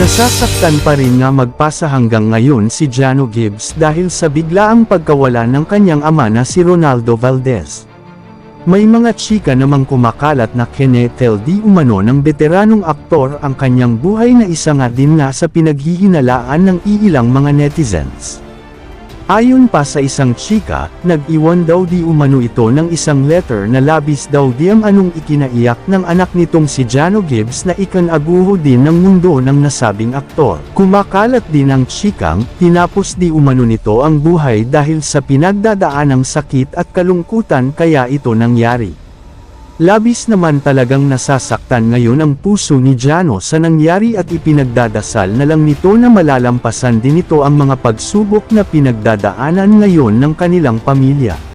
Nasasaktan pa rin nga magpasa hanggang ngayon si Jano Gibbs dahil sa biglaang pagkawala ng kanyang ama na si Ronaldo Valdez. May mga chika namang kumakalat na kinetel di umano ng veteranong aktor ang kanyang buhay na isa nga din nga sa pinaghihinalaan ng iilang mga netizens. Ayon pa sa isang chika, nag-iwan daw di umano ito ng isang letter na labis daw di ang anong ikinaiyak ng anak nitong si Jano Gibbs na ikanaguho din ng mundo ng nasabing aktor. Kumakalat din ang chikang, tinapos di umano nito ang buhay dahil sa pinagdadaanang sakit at kalungkutan kaya ito nangyari. Labis naman talagang nasasaktan ngayon ang puso ni Jano sa nangyari at ipinagdadasal na lang nito na malalampasan din ito ang mga pagsubok na pinagdadaanan ngayon ng kanilang pamilya.